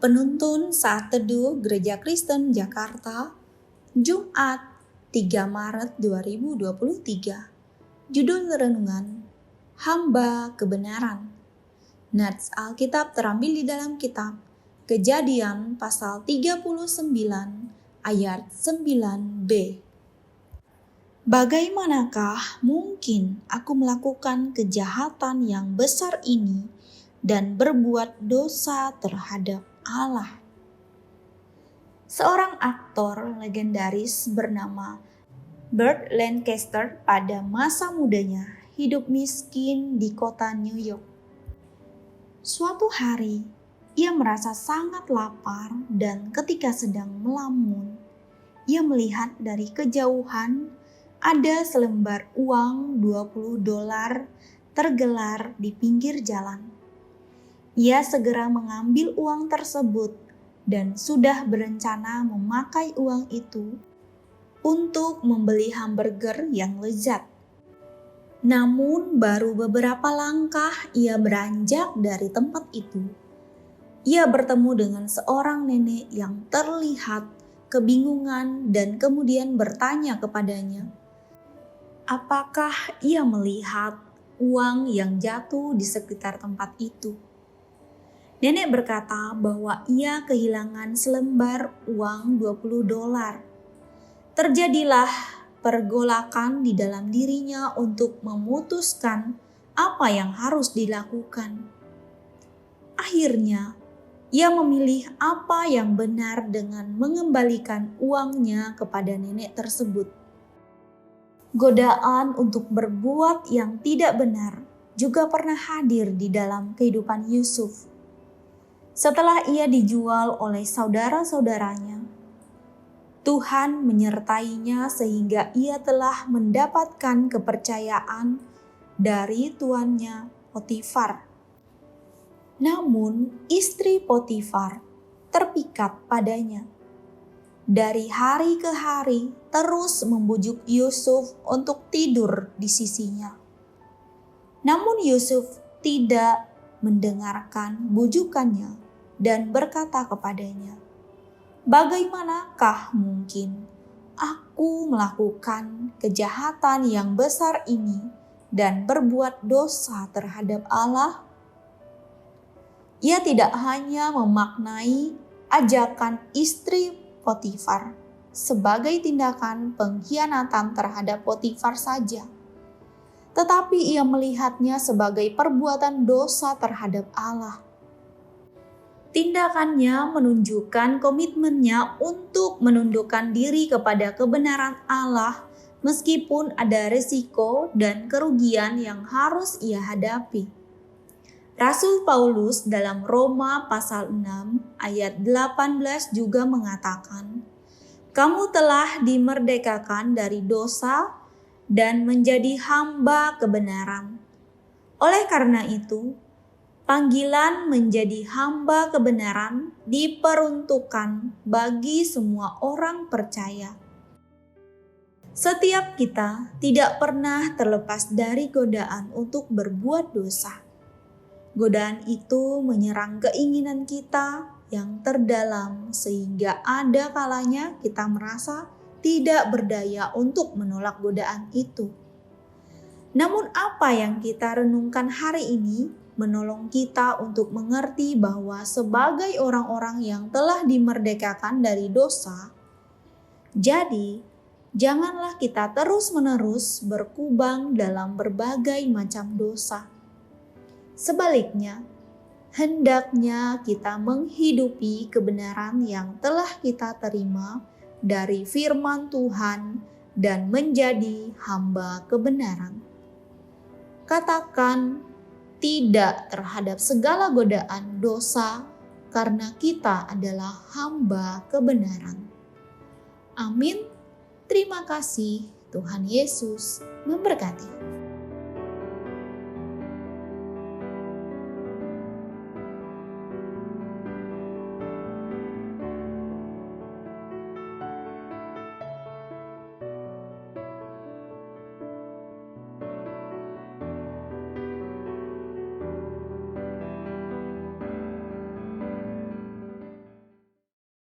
Penuntun Saat Teduh Gereja Kristen Jakarta, Jumat 3 Maret 2023. Judul renungan, Hamba Kebenaran. Nats Alkitab terambil di dalam kitab Kejadian pasal 39 ayat 9b. Bagaimanakah mungkin aku melakukan kejahatan yang besar ini dan berbuat dosa terhadap Allah? Seorang aktor legendaris bernama Burt Lancaster pada masa mudanya hidup miskin di kota New York. Suatu hari, ia merasa sangat lapar dan ketika sedang melamun, ia melihat dari kejauhan ada selembar uang $20 tergelar di pinggir jalan. Ia segera mengambil uang tersebut dan sudah berencana memakai uang itu untuk membeli hamburger yang lezat. Namun baru beberapa langkah ia beranjak dari tempat itu, ia bertemu dengan seorang nenek yang terlihat kebingungan dan kemudian bertanya kepadanya, apakah ia melihat uang yang jatuh di sekitar tempat itu. Nenek berkata bahwa ia kehilangan selembar uang $20. Terjadilah pergolakan di dalam dirinya untuk memutuskan apa yang harus dilakukan. Akhirnya, ia memilih apa yang benar dengan mengembalikan uangnya kepada nenek tersebut. Godaan untuk berbuat yang tidak benar juga pernah hadir di dalam kehidupan Yusuf. Setelah ia dijual oleh saudara-saudaranya, Tuhan menyertainya sehingga ia telah mendapatkan kepercayaan dari tuannya Potifar. Namun istri Potifar terpikat padanya. Dari hari ke hari terus membujuk Yusuf untuk tidur di sisinya. Namun Yusuf tidak mendengarkan bujukannya dan berkata kepadanya, bagaimanakah mungkin aku melakukan kejahatan yang besar ini dan berbuat dosa terhadap Allah? Ia tidak hanya memaknai ajakan istri Potifar sebagai tindakan pengkhianatan terhadap Potifar saja, tetapi ia melihatnya sebagai perbuatan dosa terhadap Allah. Tindakannya menunjukkan komitmennya untuk menundukkan diri kepada kebenaran Allah meskipun ada risiko dan kerugian yang harus ia hadapi. Rasul Paulus dalam Roma pasal 6 ayat 18 juga mengatakan, kamu telah dimerdekakan dari dosa dan menjadi hamba kebenaran. Oleh karena itu, panggilan menjadi hamba kebenaran diperuntukkan bagi semua orang percaya. Setiap kita tidak pernah terlepas dari godaan untuk berbuat dosa. Godaan itu menyerang keinginan kita yang terdalam sehingga ada kalanya kita merasa tidak berdaya untuk menolak godaan itu. Namun apa yang kita renungkan hari ini menolong kita untuk mengerti bahwa sebagai orang-orang yang telah dimerdekakan dari dosa, jadi janganlah kita terus-menerus berkubang dalam berbagai macam dosa. Sebaliknya, hendaknya kita menghidupi kebenaran yang telah kita terima dari firman Tuhan dan menjadi hamba kebenaran. Katakan tidak terhadap segala godaan dosa karena kita adalah hamba kebenaran. Amin. Terima kasih. Tuhan Yesus memberkati.